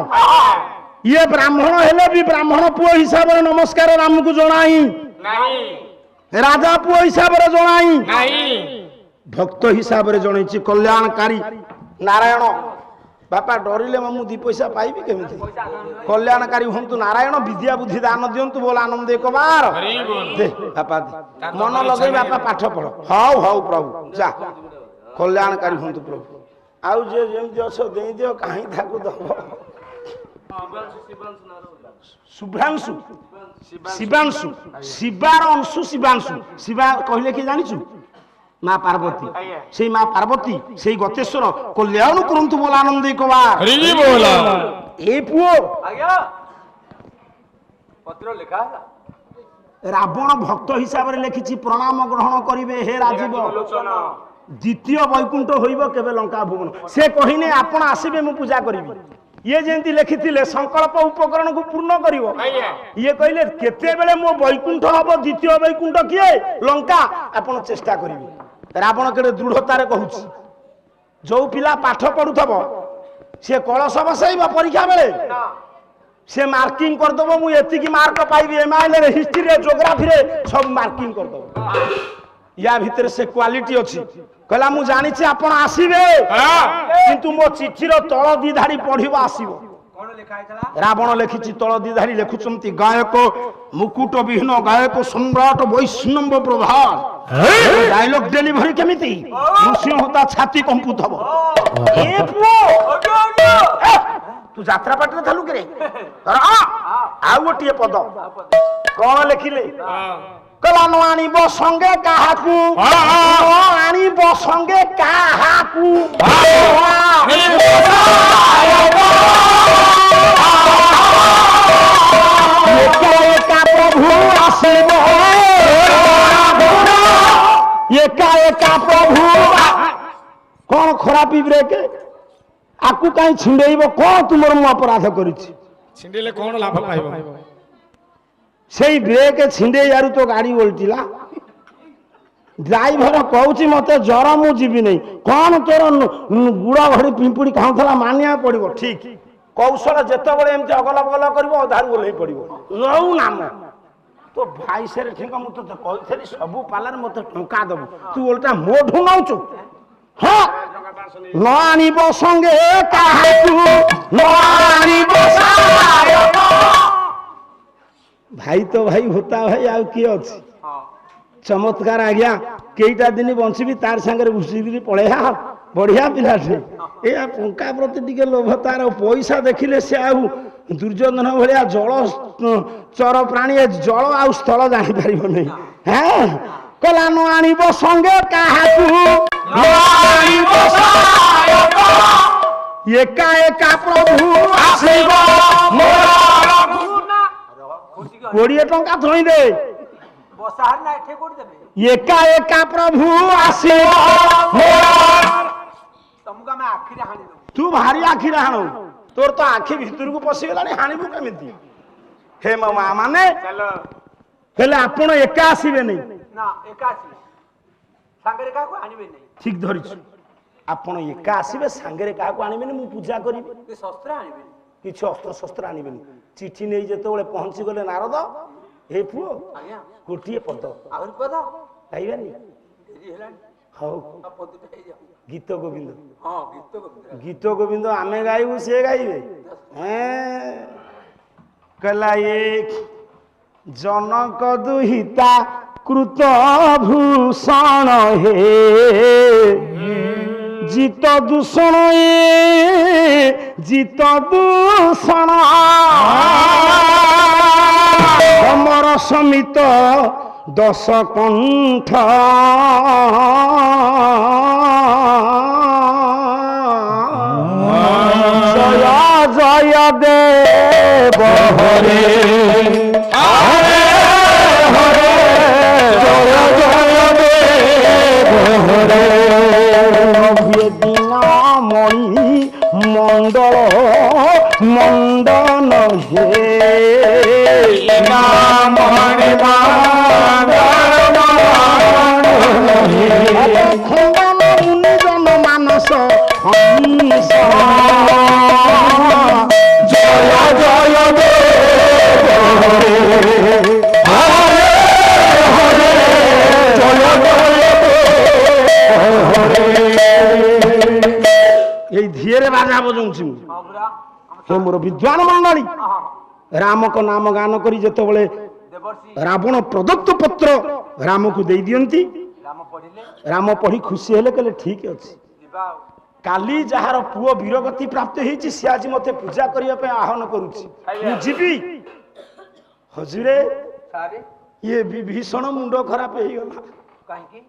ଇଏ ବ୍ରାହ୍ମଣ ହେଲେ ବି ବ୍ରାହ୍ମଣ ପୁଅ ହିସାବରେ ନମସ୍କାର ରାମକୁ ଜଣାଇ ରାଜା ପୁଅ ହିସାବରେ ଜଣାଇ ଭକ୍ତ ହିସାବରେ ଜଣେଇଛି କଲ୍ୟାଣକାରୀ ନାରାୟଣ ବାପା ଡରିଲେ ମୁଁ ଦି ପଇସା ପାଇବି କେମିତି କଲ୍ୟାଣକାରୀ ହୁଅନ୍ତୁ ନାରାୟଣ ବିଦ୍ୟା ବୁଦ୍ଧି ଦାନ ଦିଅନ୍ତୁ ବୋଲ ଆନନ୍ଦ ଏକବାର ଦେ ବାପା ମନ ଲଗେଇ ବାପା ପାଠ ପଢ ହଉ ହଉ ପ୍ରଭୁ ଯା କଲ୍ୟାଣକାରୀ ହୁଅନ୍ତୁ ପ୍ରଭୁ ଆଉ ଯିଏ ଯେମିତି ଅଛ ଦେଇଦିଅ କାହିଁ ତାକୁ ଦବ शुभ्रांशु शिवांशु शिवार अंशु शिवांशु शिवा कहले कि जानिछु माँ पार्वती से माँ पार्वती से गतेश्वर कल्याण करंतु बोला आनंद कुमार हरि बोला ए पुओ आज्ञा पत्र लिखा है रावण भक्त हिसाब रे लिखिछि प्रणाम ग्रहण करिवे हे राजीव लोचना द्वितीय वैकुंठ होइब केबे लंका भुवन से कहिने आपण आसीबे मु पूजा करिवि ये जेंति लिखिथिले संकल्प उपकरण को पूर्ण करिवो ये कहले केते बेले मो वैकुंठ हबो द्वितीय वैकुंठ किए लंका आपण चेष्टा करिवि रावण केडे दृढ़तारे कहूछि जो पिला पाठ पढुथबो से कलश बसाइबो परीक्षा बेले से मार्किंग कर दबो मु एतिकी मार्क पाइबी एमआईएल रे हिस्ट्री रे ज्योग्राफी रे सब मार्किंग कर दबो या भीतर से क्वालिटी अछि कहला मु जानि छी आपण आसीबे किंतु मो चिठी रो तळ दी धाड़ी पढिबो आसीबो कौन लिखा है चला रावण लिखिछि तळ दी धाड़ी लेखुचंती गायक मुकुट विहीन गायक सम्राट वैष्णव प्रभात डायलॉग डेलीवरी केमिति मुसिंह होता छाती कंपुथबो ए पुओ तू यात्रा पाट रे थालु करे तर आ गोटिए पद कोन लिखिले कला न आनिब संगे काहाकू आनिब संगे काहाकू एका प्रभु आसीब एका प्रभु कौन खरापी ब्रेक आकु कहीं छिंडेब कौन तुमर मु अपराध करिछि छिंडिले कौन लाभ पाइबो से ब्रेक छिंडे यारू तो गाड़ी उल्टिला ड्राइवर कहूची मते जर मु जीवी नहीं कौन तोर गुड़ा घड़ी पिंपुड़ी खाऊला मानिया पड़िबो ठीक कौशल जेते बळे एमती अगल बगल करबो अधारू ओलही पड़िबो रहू नाम तो भाई से ठीक मु तो कहथली सब पालार मते टंका दबु तू उल्टा मोढु नौचु हां न आनिबो संगे काहाकू न आनिबो सायक भाई तो भाई होता भाई आउ किए अच्छी चमत्कार आज्ञा कईटा दिन बंचबी तार सांगे घुषिकी पड़े बढ़िया पिलाटे या टंका प्रति टिके लोभ तार पैसा देखिले से आउ दुर्योधन भाया जल चर प्राणी जल आउ स्थल जानी पार नहीं हाँ कला न आनिब संगे काहाकू एका एका प्रभु आसीब कोड़े टंका थोड़ी दे बसार ना एठे कोड देबे एका एका प्रभु आसीब तमुका मैं आखिर हानि दो तू भारी आखि हाणु तोर तो आखि भीतर को पसी गलानी हाणिबु केमिति हे मामा माने चलो हेले आपण एका आसीबे नहीं ना एकासी सांगरे का को हानिबे नहीं ठीक धरिछु आपण एका आसीबे सांगरे का को आनिबे मु पूजा करिबे ये शस्त्र हानिबे किछ अस्त्र शस्त्र आनिबे चिठी नै जेते बेले पहुंची गले नारद हे पुओ आज्ञा गोटिए पद आहुर पद गाइबानी देरी हेलानी हौ आ पद पे जाओ गीत गोविंद हां गीत को गीत गोविंद आमे गाइबु से गाइबे हैं कला एक जनक दुहिता कृत भूषण हे जित दूषण जित दूषण अमर समित दश कंठ जय जय देव हरे हरे हरे जय जय देव हरे दिन मणि मंडल मंडन हे मणि खंडन मुनि जन मानस हंस जय जय देव हरे हरे हरे जय जय धीरे बाजा बजाऊँ हे मोर विद्वान मंडली राम को नाम गान करी जेते बळे देवर्षि रावण प्रदत्त पत्र राम को दे दियंती राम पढ़िले राम पढ़ी खुशी हेले कहले ठीक अछि दिबा କାଲି ଯାହାର ପୁଅ ବୀରଗତି ପ୍ରାପ୍ତ ହେଇଛି ସେ ଆଜି ମତେ ପୂଜା କରିବା ପାଇଁ ଆହ୍ୱାନ କରୁଛି ମୁଁ ଯିବି ହଜୁରେ ସାରେ ଇଏ ବିଭୀଷଣ ମୁଣ୍ଡ ଖରାପ ହେଇଗଲା କାହିଁକି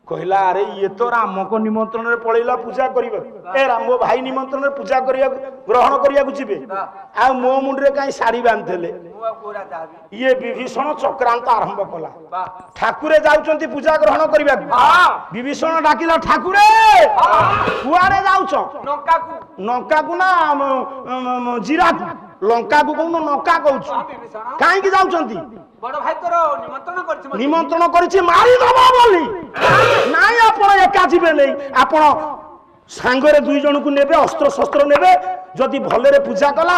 କହିଲା ଆରେ ଇଏ ତ ରାମଙ୍କ ନିମନ୍ତ୍ରଣରେ ପଳେଇଲା ପୂଜା କରିବାକୁ ଏ ରାମ ଭାଇ ନିମନ୍ତ୍ରଣରେ ପୂଜା କରିବାକୁ ଗ୍ରହଣ କରିବାକୁ ଯିବେ ଆଉ ମୋ ମୁଣ୍ଡରେ କାହିଁ ଶାଢୀ ବାନ୍ଧିଥିଲେ ମୁଁ ଆଉ କୋରା ଯାବି ଇଏ ବିଭୀଷଣ ଚକ୍ରାନ୍ତ ଆରମ୍ଭ କଲା ବା ଠାକୁରେ ଯାଉଛନ୍ତି ପୂଜା ଗ୍ରହଣ କରିବାକୁ ବିଭୀଷଣ ଡାକିଲା ଠାକୁରେ କୁଆଡେ ଯାଉଛ ନଙ୍କାକୁ ଲଙ୍କାକୁ ନା ଜିରାକୁ ଲଙ୍କାକୁ କହୁନ ଲଙ୍କା କହୁଛୁ ବିଭୀଷଣ କାହିଁକି ଯାଉଛନ୍ତି ବଡ ଭାଇ ତୋର ନିମନ୍ତ୍ରଣ କରିଛି ମତେ। ନିମନ୍ତ୍ରଣ କରିଛି ମାରିଦବ ବୋଲି ନାଇଁ ଆପଣ ଏକା ଯିବେ ନେଇ ଆପଣ ସାଙ୍ଗରେ ଦୁଇ ଜଣକୁ ନେବେ ଅସ୍ତ୍ର ଶସ୍ତ୍ର ନେବେ ଯଦି ଭଲରେ ପୂଜା କଲା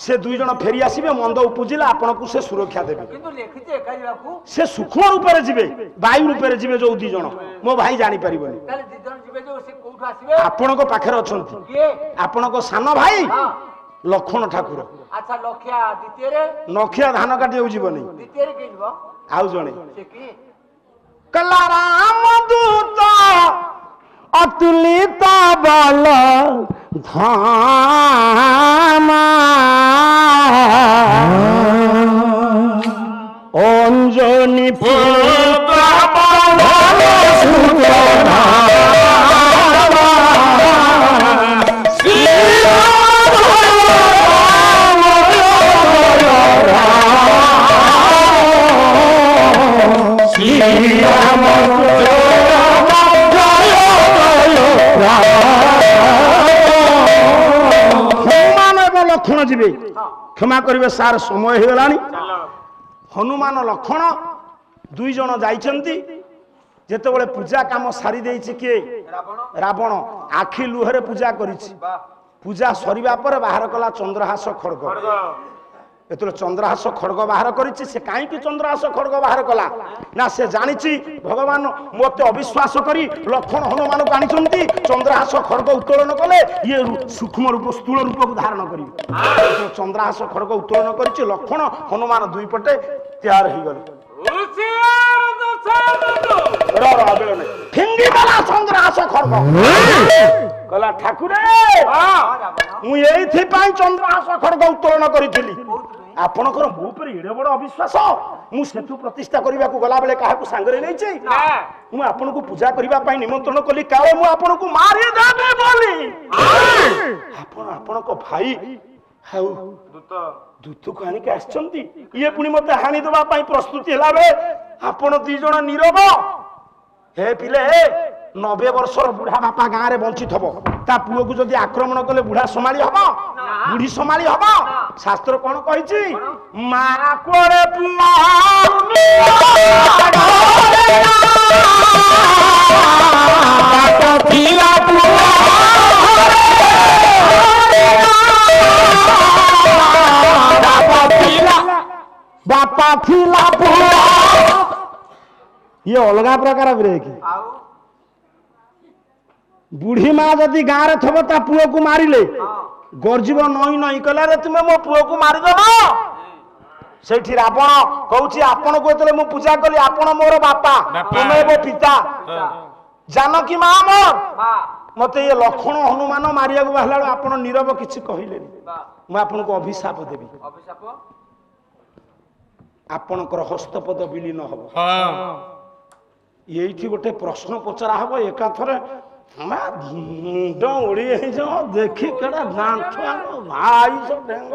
ସେ ଦୁଇ ଜଣ ଫେରି ଆସିବେ ମନ୍ଦ ଉପୁଜିଲା ଆପଣଙ୍କୁ ସେ ସୁରକ୍ଷା ଦେବେ କିନ୍ତୁ ଲେଖିଛି ଏକା ଯିବାକୁ ସେ ସୂକ୍ଷ୍ମ ରୂପରେ ଯିବେ ବାୟୁ ରୂପରେ ଯିବେ ଯୋଉ ଦି ଜଣ ମୋ ଭାଇ ଜାଣିପାରିବନି ତାହେଲେ ଦି ଜଣ ଯିବେ ଯୋଉ ସେ କୋଉଠୁ ଆସିବେ ଆପଣଙ୍କ ପାଖରେ ଅଛନ୍ତି କିଏ ଆପଣଙ୍କ ସାନ ଭାଇ ହଁ ଲକ୍ଷ୍ମଣ ଠାକୁର ଆଚ୍ଛା ଲକ୍ଷ୍ୟା ଦ୍ୱିତୀୟରେ ନଖିଆ ଧାନ କାଟିବାକୁ ଯିବନି ଦ୍ୱିତୀୟରେ କିଏ ଯିବ ଆଉ ଜଣେ ସେ କିଏ କଲା ରାମ ଦୂତ ଅତୁଲିତ ବଲ ଧାମା অঞ্জনী হনুমান এবং লক্ষণ যাবে ক্ষমা করবে সার সময় হয়ে গলানি হনুমান লক্ষণ দুই জন যাইছন্তি যেতবেলে পূজা কাম সারি দেইছে কে ରାବଣ রাবণ আখি লুহরে পূজা করিছি ବା পূজা সরিবা পরে বাহার কলা চন্দ্রহাস খড়গ এতলে চন্দ্রহাস খড়গ বাহার করিছি সে কাইকি চন্দ্রহাস খড়গ বাহার কলা না সে জানিছি ভগবান মতে অবিশ্বাস করি লক্ষণ হনুমান আনিছন্তি চন্দ্রহাস খড়গ উত্তোলন কলে ইয়ে সূক্ষ্ম রূপ স্থূল রূপক ধারণ করিবে চন্দ্রহাস খড়গ উত্তোলন করিছি লক্ষণ হনুমান দুই পটে তৈয়ার হয়ে গেল ফিঙ্গি দেলা চন্দ্রহাস খড়গ কলা ঠাকুরে ମୁଁ ଏଇଥିପାଇଁ ଚନ୍ଦ୍ରହାସ ଖଡଗ ଉତ୍ତୋଳନ କରିଥିଲି ଆପଣଙ୍କର ମୋ ଉପରେ ଏଡେ ବଡ ଅବିଶ୍ୱାସ ମୁଁ ସେତୁ ପ୍ରତିଷ୍ଠା କରିବାକୁ ଗଲାବେଳେ କାହାକୁ ସାଙ୍ଗରେ ନେଇଛି ମୁଁ ଆପଣଙ୍କୁ ପୂଜା କରିବା ପାଇଁ ନିମନ୍ତ୍ରଣ କଲି କାଳେ ମୁଁ ଆପଣଙ୍କୁ ମାରିଦେବି ବୋଲି ଆପଣ ଆପଣଙ୍କ ଭାଇ ଆଉ ଦୂତକୁ ଆଣିକି ଆସିଛନ୍ତି ଇଏ ପୁଣି ମତେ ହାଣି ଦେବା ପାଇଁ ପ୍ରସ୍ତୁତି ହେଲା ବେଳେ ଆପଣ ଦି ଜଣ ନୀରବ ହେ ପିଲେ 90 ବର୍ଷର ବୁଢା ବାପା ଗାଁରେ ବଞ୍ଚିଥବ ତା ପୁଅକୁ ଯଦି ଆକ୍ରମଣ କଲେ ବୁଢା ସମାଳି ହବ ବୁଢୀ ସମାଳି ହବ ଶାସ୍ତ୍ର କଣ କହିଛି ମା କୋରେ ପୁଅ ବାପା ଥିଲା ପୁଅ ଇଏ ଅଲଗା ପ୍ରକାର ବ୍ରେକ୍ ଆଉ ବୁଢୀ ମା ଯଦି ଗାଁରେ ଥବ ତା ପୁଅକୁ ମାରିଲେ ଗର୍ଜିବ ନଈ ନଈ କଲାରେ ତୁମେ ମୋ ପୁଅକୁ ମାରିଦବ ସେଇଠି ରାବଣ କହୁଛି ଆପଣଙ୍କୁ ଯେତେବେଳେ ମୁଁ ପୂଜା କଲି ଆପଣ ମୋର ବାପା ତୁମେ ମୋ ପିତା ଜାନକୀ ମା ମୋର ବା ମତେ ଇଏ ଲକ୍ଷ୍ମଣ ହନୁମାନ ମାରିବାକୁ ବାହାରିଲା ବେଳକୁ ଆପଣ ନୀରବ କିଛି କହିଲେନି ବା ମୁଁ ଆପଣଙ୍କୁ ଅଭିଶାପ ଦେବି ଅଭିଶାପ ଆପଣଙ୍କର ହସ୍ତପଦ ବିଲୀନ ହବ ହଁ ଏଇଠି ଗୋଟେ ପ୍ରଶ୍ନ ପଚରା ହବ ଏକାଥରେ ମୁଣ୍ଡ ଉଡି ହେଇଯିବ ଦେଖି କେଡା ଗାଁଠୁଆ ଭାଇ ସବୁ ଢେଙ୍ଗ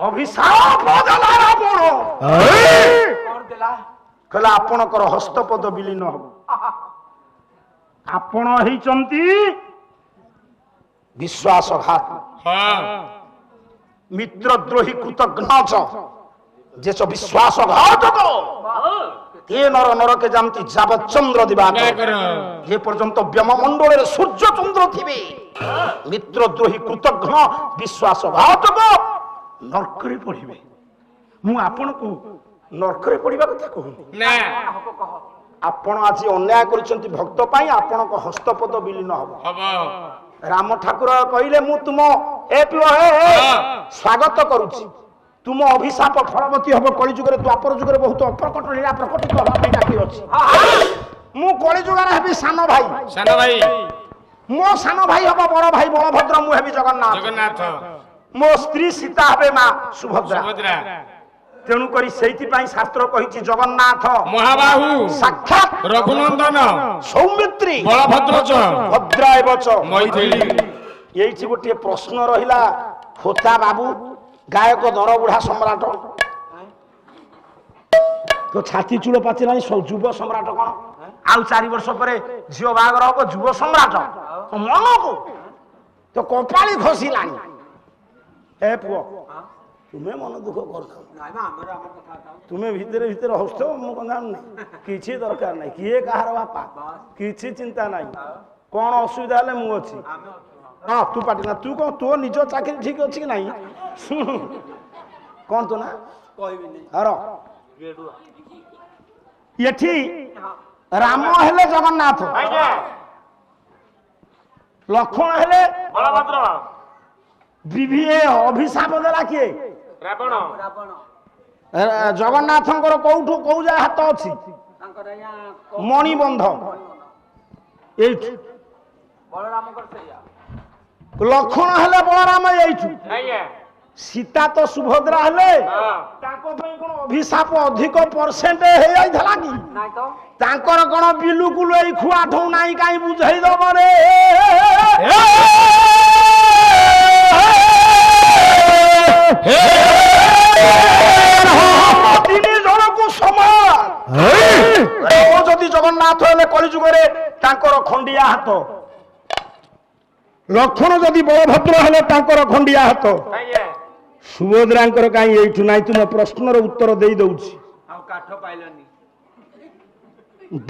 ଅଭିଶାପ ଦେଲା ରାବଣ କଣ ଦେଲା କହିଲା ଆପଣଙ୍କର ହସ୍ତପଦ ବିଲୀନ ହବ ଆପଣ ହେଇଛନ୍ତି ବିଶ୍ୱାସଘାତ ହଁ ମିତ୍ରଦ୍ରୋହୀ କୃତଘ୍ନ ଯେ ବିଶ୍ୱାସଘାତକ ଏ ନର ନରକେ ଯେମିତି ଯାବତ୍ ଚନ୍ଦ୍ର ଦିବା ଯେ ପର୍ଯ୍ୟନ୍ତ ବ୍ଯୋମମଣ୍ଡଳରେ ସୂର୍ଯ୍ୟ ଚନ୍ଦ୍ର ଥିବେ ମିତ୍ରଦ୍ରୋହୀ କୃତଘ୍ନ ବିଶ୍ୱାସଘାତକ ନର୍କରେ ପଡିବେ ମୁଁ ଆପଣଙ୍କୁ ନର୍କରେ ପଡିବା କଥା କହୁନି ନା ହବ କହ ଆପଣ ଆଜି ଅନ୍ୟାୟ କରିଛନ୍ତି ଭକ୍ତ ପାଇଁ ଆପଣଙ୍କ ହସ୍ତପଦ ବିଲୀନ ହବ ହବ ରାମ ଠାକୁର କହିଲେ ମୁଁ ତୁମ ଏ ପୁଅ ସ୍ୱାଗତ କରୁଛି ତୁମ ଅଭିଶାପ ଫଳବତୀ ହବ କଳି ଯୁଗରେ ଦ୍ୱାପର ଯୁଗରେ ବହୁତ ଅପ୍ରକଟ ଲୀଳା ପ୍ରକଟିତ ହେବା ପାଇଁ ଡାକି ଅଛି ମୁଁ କଳି ଯୁଗରେ ହେବି ସାନ ଭାଇ, ସାନ ଭାଇ ମୋ ସାନ ଭାଇ ହବ ବଡ ଭାଇ ବଳଭଦ୍ର, ମୁଁ ହେବି ଜଗନ୍ନାଥ, ଜଗନ୍ନାଥ ମୋ ସ୍ତ୍ରୀ ସୀତା ହେବେ ମା ସୁଭଦ୍ରା। ସୁଭଦ୍ରା ତେଣୁ କରି ସେଇଥିପାଇଁ ଶାସ୍ତ୍ର କହିଛି ଜଗନ୍ନାଥ ମହାବାହୁ ସାକ୍ଷାତ ରଘୁନନ୍ଦନ ସୌମିତ୍ରୀ ବଳଭଦ୍ର ଚ ଭଦ୍ରା ଏବଚ ମୈଥିଳୀ। ଏଇଠି ଗୋଟିଏ ପ୍ରଶ୍ନ ରହିଲା, ହୋତା ବାବୁ ଗାୟକ ଦରବୁଢା ସମ୍ରାଟ, ତ ଛାତି ଚୂଳ ପାଚିଲାଣି, ଯୁବ ସମ୍ରାଟ କଣ? ଆଉ 4 ବର୍ଷ ପରେ ଝିଅ ବାହାଘର ହବ, ଯୁବ ସମ୍ରାଟ ମନକୁ ତ କପାଳି ଖସିଲାଣି। ଏ ପୁଅ ତୁମେ ମନ ଦୁଃଖ କରୁଛ, ତୁମେ ଭିତରେ ଭିତରେ ହସୁଥିବ, ମୁଁ କଣ ଜାଣୁନି, କିଛି ଦରକାର ନାହିଁ, କିଏ କାହାର ବାପା, କିଛି ଚିନ୍ତା ନାହିଁ, କଣ ଅସୁବିଧା ହେଲେ ମୁଁ ଅଛି। ହଁ ତୁ ପାଟି ନା, ତୁ କଣ ତୋ ନିଜ ଚାକିରି ଠିକ ଅଛି କି ନାହିଁ? ଶୁଣୁ କଣ ତୁ ନା ଏଠି ରାମ ହେଲେ ଜଗନ୍ନାଥ, ଲକ୍ଷ୍ମଣ ହେଲେ ବଳଭଦ୍ର, ଅଭିଶାପ ଦେଲା କିଏ? ରାବଣ। ଜଗନ୍ନାଥଙ୍କର କୋଉଠୁ କୋଉ ଯାଏ ହାତ ଅଛି? ମଣିବନ୍ଧ ଏଇଠୁ। ଲକ୍ଷ୍ମଣ ହେଲେ ବଳରାମ ଏଇଠୁ। ସୀତା ତ ସୁଭଦ୍ରା ହେଲେ, ତାଙ୍କ ପାଇଁ କଣ ଅଭିଶାପ ଅଧିକ ପରସେଣ୍ଟ ହେଇଯାଇଥିଲା କି? ତାଙ୍କର କଣ ବିଲୁକୁଲ ଏଇ ଖୁଆଠୁ ନାହିଁ, କାହିଁ ବୁଝେଇ ଦବ ରେ? ତିନି ଜଣକୁ ସମାନ। ରାମ ଯଦି ଜଗନ୍ନାଥ ହେଲେ କଳିଯୁଗରେ ତାଙ୍କର ଖଣ୍ଡିଆ ହାତ, ଲକ୍ଷ୍ମଣ ଯଦି ବଳଭଦ୍ର ହେଲେ ତାଙ୍କର ଖଣ୍ଡିଆ ହାତ, ସୁଭଦ୍ରାଙ୍କର କାହିଁ ଏଇଠୁ ନାହିଁ? ତୁମ ପ୍ରଶ୍ନର ଉତ୍ତର ଦେଇ ଦଉଛି।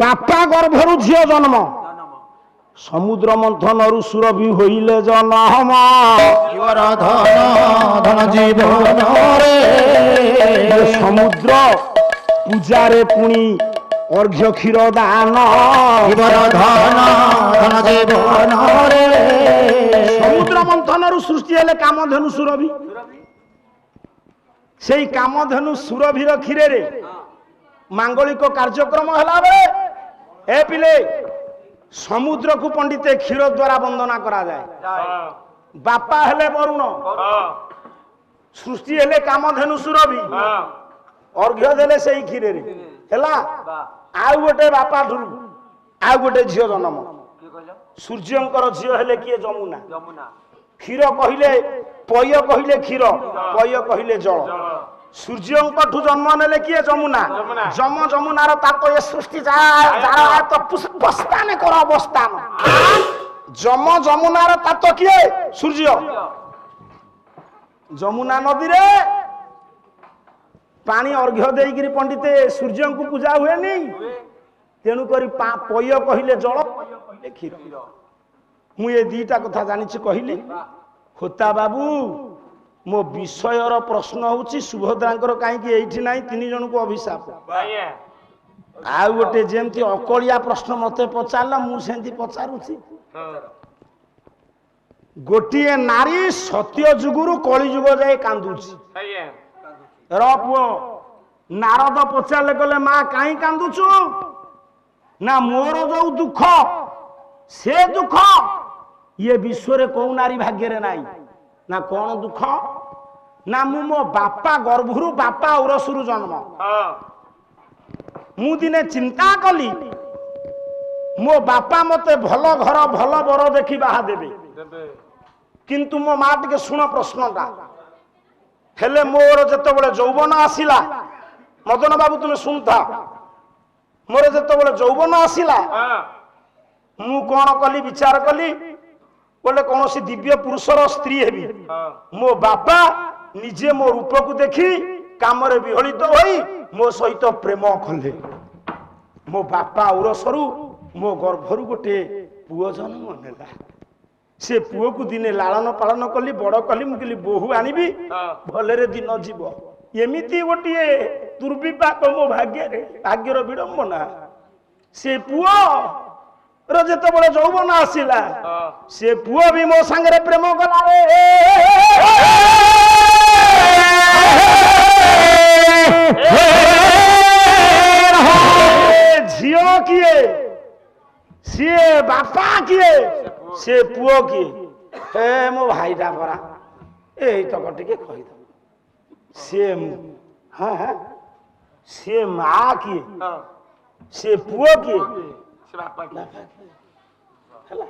ବାପା ଗର୍ଭରୁ ଝିଅ ଜନ୍ମ, ସମୁଦ୍ର ମନ୍ଥନରୁ ସୁରଭି ହୋଇଲେ ଜନମ, ସମୁଦ୍ର ପୂଜାରେ ପୁଣି ଅର୍ଘ୍ୟ କ୍ଷୀର ଦାନ, ସମୁଦ୍ର ମନ୍ଥନରୁ ସୃଷ୍ଟି ହେଲେ କାମଧେନୁ ସୁରଭି, ସେଇ କାମଧେନୁ ସୁରଭିର କ୍ଷୀରରେ ମାଙ୍ଗଳିକ କାର୍ଯ୍ୟକ୍ରମ ହେଲା ବେଳେ ଏ ପିଲେ ସମୁଦ୍ରକୁ ପଣ୍ଡିତେ କ୍ଷୀର ଦ୍ୱାରା ବନ୍ଦନା କରାଯାଏ। ବାପା ହେଲେ ବରୁଣ, ସୃଷ୍ଟି ହେଲେ କାମଧେନୁ ସୁରଭି, ଅର୍ଘ୍ୟ ଦେଲେ ସେଇ କ୍ଷୀରରେ ହେଲା। ଆଉ ଗୋଟେ ବାପା ଠୁରୁ ଆଉ ଗୋଟେ ଝିଅ ଜନ୍ମ, ସୂର୍ଯ୍ୟଙ୍କର ଝିଅ ହେଲେ କିଏ? ଯମୁନା। କ୍ଷୀର କହିଲେ ପୟ କହିଲେ କ୍ଷୀର, ପୟ କହିଲେ ଜଳ। ସୂର୍ଯ୍ୟଙ୍କଠୁ ଜନ୍ମ ନେଲେ କିଏ? ଯମୁନା। ଯମୁନାର ତାତ ଏ ସୃଷ୍ଟି ବସ୍ତାନ କର ବସ୍ତାନ। ଯମୁନାର ତାତ କିଏ? ସୂର୍ଯ୍ୟ। ଯମୁନା ନଦୀରେ ପାଣି ଅର୍ଘ୍ୟ ଦେଇକିରି ପଣ୍ଡିତେ ସୂର୍ଯ୍ୟଙ୍କୁ ପୂଜା ହୁଏନି, ତେଣୁକରି ପୟ କହିଲେ ଜଳ, କହିଲେ କ୍ଷୀର। ମୁଁ ଏ ଦିଟା କଥା ଜାଣିଛି କହିଲି। ହୋତା ବାବୁ ମୋ ବିଷୟର ପ୍ରଶ୍ନ ହଉଛି ସୁଭଦ୍ରାଙ୍କର କାହିଁକି ଏଇଠି ନାହିଁ? 3 ଜଣଙ୍କୁ ଅଭିଶାପ। ଆଉ ଗୋଟେ ଯେମିତି ଅକଳିଆ ପ୍ରଶ୍ନ ମତେ ପଚାରିଲା, ମୁଁ ସେମିତି ପଚାରୁଛି। ଗୋଟିଏ ନାରୀ ସତ୍ୟ ଯୁଗରୁ କଳି ଯୁଗ ଯାଏ କାନ୍ଦୁଛି। ର ପୁଅ ନାରଦ ପଚାରିଲେ, କହିଲେ ମା କାହିଁ କାନ୍ଦୁଛୁ? ନା ମୋର ଯୋଉ ଦୁଃଖ, ସେ ଦୁଃଖ ଇଏ ବିଶ୍ୱରେ କୋଉ ନାରୀ ଭାଗ୍ୟରେ ନାହିଁ। ନା କଣ ଦୁଃଖ? ନା ମୁଁ ମୋ ବାପା ଗର୍ଭରୁ, ବାପା ଉରସରୁ ଜନ୍ମ। ମୁଁ ଦିନେ ଚିନ୍ତା କଲି ମୋ ବାପା ମତେ ଭଲ ଘର ଭଲ ବର ଦେଖି ବାହା ଦେବେ, କିନ୍ତୁ ମୋ ମା ଟିକେ ଶୁଣ ପ୍ରଶ୍ନଟା। ହେଲେ ମୋର ଯେତେବେଳେ ଯୌବନ ଆସିଲା, ମଦନ ବାବୁ ତୁମେ ଶୁଣୁଥା, ମୋର ଯେତେବେଳେ ଯୌବନ ଆସିଲା ମୁଁ କଣ କଲି? ବିଚାର କଲି, ବୋଲେ କୌଣସି ଦିବ୍ୟ ପୁରୁଷର ସ୍ତ୍ରୀ ହେବି। ମୋ ବାପା ନିଜେ ମୋ ରୂପକୁ ଦେଖି କାମରେ ବିହଳିତ ହୋଇ ମୋ ସହିତ ପ୍ରେମ କଲେ। ମୋ ବାପା ଉରସରୁ ମୋ ଗର୍ଭରୁ ଗୋଟେ ପୁଅ ଜନ୍ମ ନେଲା। ସେ ପୁଅକୁ ଦିନେ ଲାଳନ ପାଳନ କଲି, ବଡ କଲି। ମୁଁ କହିଲି ବୋହୁ ଆଣିବି, ଭଲରେ ଦିନ ଯିବ। ଏମିତି ଗୋଟିଏ ଦୁର୍ବିପାକ ମୋ ଭାଗ୍ୟରେ, ଭାଗ୍ୟର ବିଡମ୍ବନା। ସେ ପୁଅ ର ଯେତେବେଳେ ଯୌବନ ଆସିଲା, ସେ ପୁଅ ବି ମୋ ସାଙ୍ଗରେ ପ୍ରେମ କଲା। ଝିଅ କିଏ? ସିଏ ବାପା କିଏ ସେ ପୁଅ କିଏ ହେ ମୋ ଭାଇଟା ପରା ଏଇ ତକ ଟିକେ କହିଦବ ସିଏ ହଁ ହଁ ସିଏ ମା କିଏ ସେ ପୁଅ କିଏ ହେଲା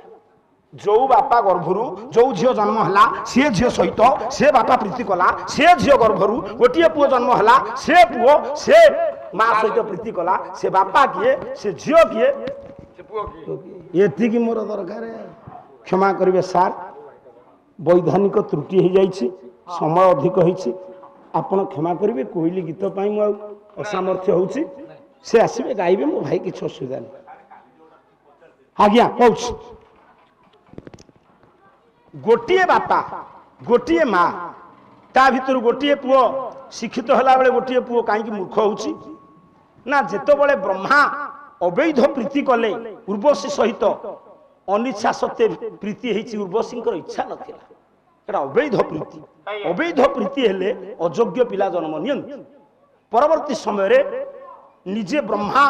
ଯୋଉ ବାପା ଗର୍ଭରୁ ଯୋଉ ଝିଅ ଜନ୍ମ ହେଲା ସେ ଝିଅ ସହିତ ସେ ବାପା ପ୍ରୀତି କଲା ସେ ଝିଅ ଗର୍ଭରୁ ଗୋଟିଏ ପୁଅ ଜନ୍ମ ହେଲା ସେ ପୁଅ ସେ ମା ସହିତ ପ୍ରୀତି କଲା ସେ ବାପା କିଏ ସେ ଝିଅ କିଏ ଏତିକି ମୋର ଦରକାର କ୍ଷମା କରିବେ ସାର୍ ବୈଧାନିକ ତ୍ରୁଟି ହେଇଯାଇଛି ସମୟ ଅଧିକ ହେଇଛି ଆପଣ କ୍ଷମା କରିବେ କୋଇଲି ଗୀତ ପାଇଁ ମୁଁ ଆଉ ଅସାମର୍ଥ୍ୟ ହଉଛି ସେ ଆସିବେ ଗାଇବେ ମୋ ଭାଇ କିଛି ଅସୁବିଧା ନାହିଁ ଆଜ୍ଞା କହୁଛି ଗୋଟିଏ ବାପା ଗୋଟିଏ ମା ତା ଭିତରୁ ଗୋଟିଏ ପୁଅ ଶିକ୍ଷିତ ହେଲା ବେଳେ ଗୋଟିଏ ପୁଅ କାହିଁକି ମୂର୍ଖ ହଉଛି ନା ଯେତେବେଳେ ବ୍ରହ୍ମା ଅବୈଧ ପ୍ରୀତି କଲେ ଉର୍ବଶୀ ସହିତ ଅନିଚ୍ଛା ସତ୍ତ୍ୱେ ପ୍ରୀତି ହେଇଛି ଉର୍ବଶୀଙ୍କର ଇଚ୍ଛା ନଥିଲା ଏଟା ଅବୈଧ ପ୍ରୀତି ଅବୈଧ ପ୍ରୀତି ହେଲେ ଅଯୋଗ୍ୟ ପିଲା ଜନ୍ମ ନିଅନ୍ତି ପରବର୍ତ୍ତୀ ସମୟରେ ନିଜେ ବ୍ରହ୍ମା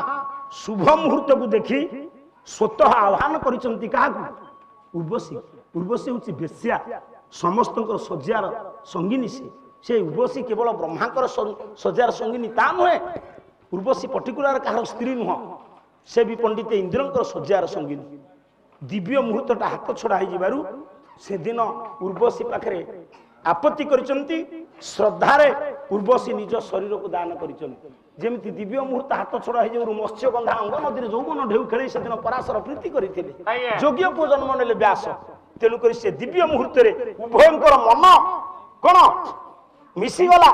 ଶୁଭ ମୁହୂର୍ତ୍ତକୁ ଦେଖି ସ୍ୱତଃ ଆହ୍ୱାନ କରିଛନ୍ତି କାହାକୁ ଉର୍ବଶୀ ଉର୍ବଶୀ ହେଉଛି ବେଶ୍ୟା ସମସ୍ତଙ୍କର ଶଯ୍ୟାର ସଙ୍ଗିନୀ ସେ ଉର୍ବଶୀ କେବଳ ବ୍ରହ୍ମାଙ୍କର ଶଯ୍ୟାର ସଙ୍ଗିନୀ ତା ନୁହେଁ ଉର୍ବଶୀ ପର୍ଟିକୁଲାର କାହାର ସ୍ତ୍ରୀ ନୁହଁ ସେ ବି ପଣ୍ଡିତ ଇନ୍ଦ୍ରଙ୍କର ଶଯ୍ୟାର ସଙ୍ଗିନୀ ଦିବ୍ୟ ମୁହୂର୍ତ୍ତଟା ହାତ ଛଡ଼ା ହେଇଯିବାରୁ ସେଦିନ ଉର୍ବଶୀ ପାଖରେ ଆପତ୍ତି କରିଛନ୍ତି ଶ୍ରଦ୍ଧାରେ ଉର୍ବଶୀ ନିଜ ଶରୀରକୁ ଦାନ କରିଛନ୍ତି ଯେମିତି ଦିବ୍ୟ ମୁହୂର୍ତ୍ତ ହାତ ଛଡ଼ା ହେଇଯିବାରୁ ମତ୍ସ୍ୟଗନ୍ଧା ଅଙ୍ଗ ନଦୀରେ ଯୌବନ ଢେଉ ଖେଳି ସେଦିନ ପରାଶର ପ୍ରୀତି କରିଥିଲେ ଯୋଗ୍ୟ ପୁଅ ଜନ୍ମ ନେଲେ ବ୍ୟାସ ତେଣୁକରି ସେ ଦିବ୍ୟ ମୁହୂର୍ତ୍ତରେ ଉଭୟଙ୍କର ମନ କଣ ମିଶିଗଲା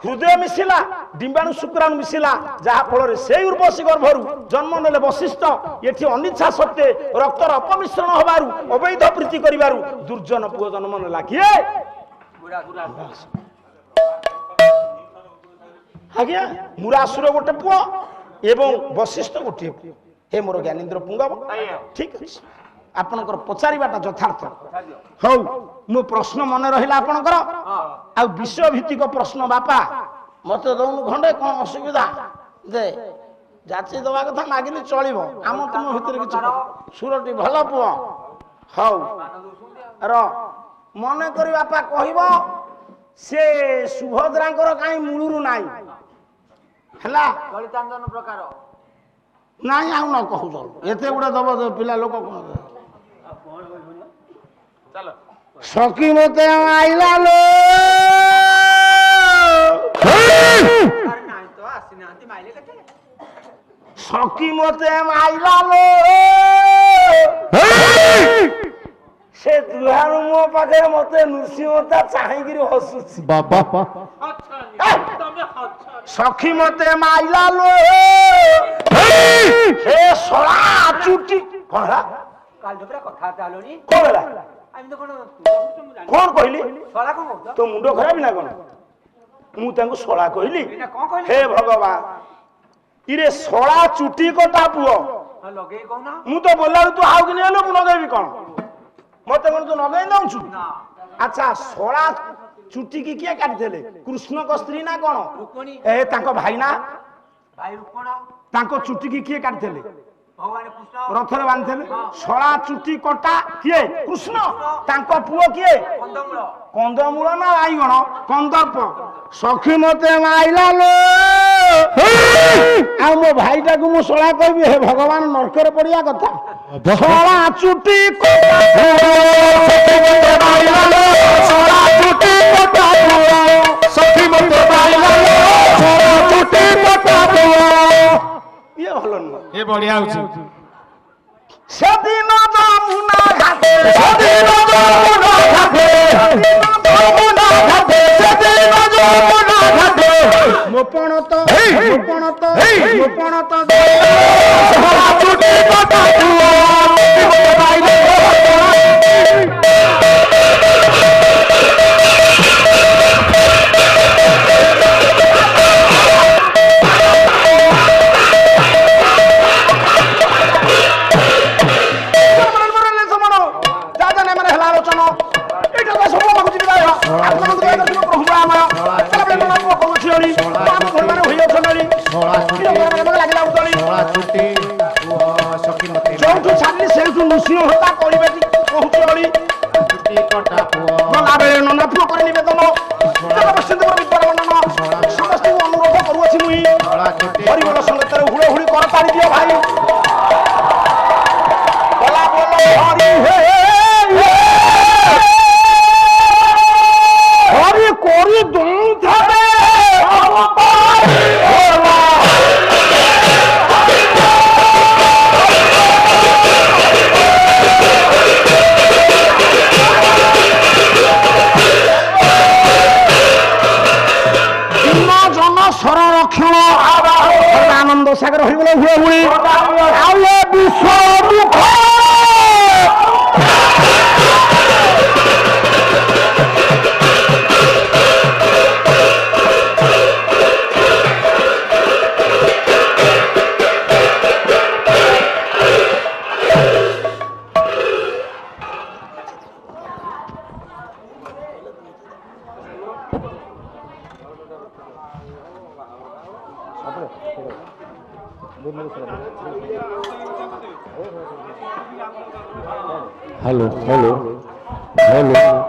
ହୃଦୟ ମିଶିଲା ଡିମ୍ବାଣୁ ଶୁକ୍ରାଣୁ ମିଶିଲା ଯାହା ଫଳରେ ସେଇ ଉର୍ବଶୀ ଗର୍ଭରୁ ଜନ୍ମ ନେଲେ ବଶିଷ୍ଠ ଏଠି ଅନିଚ୍ଛା ସତ୍ତ୍ୱେ ରକ୍ତର ଅପମିଶ୍ରଣ ହବାରୁ ଅବୈଧ ପ୍ରୀତି କରିବାରୁ ଦୁର୍ଜନ ପୁଅ ଜନ୍ମ ନେଲା କିଏ ଆଜ୍ଞା ମୁରାସୁର ଗୋଟେ ପୁଅ ଏବଂ ବଶିଷ୍ଠ ଗୋଟିଏ ପୁଅ ହେ ମୋର ଜ୍ଞାନେନ୍ଦ୍ର ପୁଙ୍ଗବ ଠିକ ଅଛି ଆପଣଙ୍କର ପଚାରିବାଟା ଯଥାର୍ଥ ହଉ ମୋ ପ୍ରଶ୍ନ ମନେ ରହିଲା ଆପଣଙ୍କର ଆଉ ବିଷୟ ଭିତ୍ତିକ ପ୍ରଶ୍ନ ବାପା ମତେ ଦଉନୁ ଖଣ୍ଡେ କଣ ଅସୁବିଧା ଯେ ଯାଚି ଦବା କଥା ମାଗିଲେ ଚଳିବ ଆମ ତୁମ ଭିତରେ କିଛି ସୁରଟି ଭଲ ପୁଅ ହଉ ର ମନେ କରି ବାପା କହିବ ସେ ସୁଭଦ୍ରାଙ୍କର କାହିଁ ମୂଳରୁ ନାହିଁ ହେଲା ନାଇଁ ଆଉ ନ କହୁଛ ଏତେ ଗୁଡା ଦବ ପିଲା ଲୋକ କଣ ସଖୀ ମତେ ଆଇଲା लो ସଖୀ ମତେ ଆଇଲା लो ସେ ଦୁହାରୁ ମୋ ପାଖରେ ମତେ ନୃସିଂହତା ଚାହିଁକିରି ହସୁଛି ବାବା ସଖୀ ମତେ ମାଇଲା लो ହେ ଶଳା ଚୁଟି କଣ ହେଲା କଣ ହେଲା କଣ କହିଲି ତୋ ମୁଣ୍ଡ ଖରାପ ନା କଣ ମୁଁ ତାଙ୍କୁ ଶଳା କହିଲି ହେ ଭଗବାନ ଇରେ ଶଳା ଚୁଟି କଟା ପୁଅ ମୁଁ ତ ବୋଲାରୁ ତୁ ଆଉ କି ନେଲୁ ମୁଁ ଲଗେଇବି କଣ ମତେ କଣ ତୁ ଲଗେଇ ଦଉଛୁ ଆଚ୍ଛା ଶଳା ଚୁଟି କି କିଏ କାଟିଥିଲେ କୃଷ୍ଣଙ୍କ ସ୍ତ୍ରୀ ନା କଣ ଏ ତାଙ୍କ ଭାଇ ନା ତାଙ୍କ ଚୁଟି କି କିଏ କାଟିଥିଲେ ରଥରେ ବାନ୍ଧିଥିଲେ ଶଳା ଚୁଟି କଟା କିଏ କୃଷ୍ଣ ତାଙ୍କ ପୁଅ କିଏ କନ୍ଦମୂଳ ନା ବାଇଗଣ କନ୍ଦର୍ପ ସଖୀ ମତେ ମାଇଲା लो ଆଉ ମୋ ଭାଇଟାକୁ ମୁଁ ଶଳା କହିବି ହେ ଭଗବାନ ନର୍କରେ ପଡିବା କଥା ଶଳା ଚୁଟି କଟା ଇଏ ଭଲ ନୁହଁ ଏ ବଢିଆ ହଉଛି ସେଦିନ ଯମୁନା ଘାଟେ ସେଦିନ ଯମୁନା ଘାଟେ ଯମୁନା ଘାଟେ ସେଦିନ ଯମୁନା ଘାଟେ ମୋପଣ ତ ଚୁଟି କଟା ଯେଉଁଠୁ ଛାଡ଼ିଲି ସେଇଠୁ ନୃସିଂହ ହତା କରିବେ କହୁଛି ଅଳି ଗଲାବେଳେ ନନା ପୁଅ କରି ନିବେଦନ ଜଗବସ୍ତିପୁର ବିଦ୍ୟାର ମଣ୍ଡନ ସମସ୍ତଙ୍କୁ ଅନୁରୋଧ କରୁଅଛି ମୁଇଁ ହରିବୋଲ ସଙ୍ଗତରେ ହୁଳ ହୁଳି କର ପାରି ଦିଅ ଭାଇ ଗଲା ବୋଲ ହରି ହରି କରି ଦଉଥାବେ ସଂରକ୍ଷଣ ଆନନ୍ଦ ସାଗର ହୋଇଗଲେ ହୁଏ ହୁଏ ଆଉ ଏ ବିଶ୍ୱ ଦୁଃଖ हेलो हेलो हेलो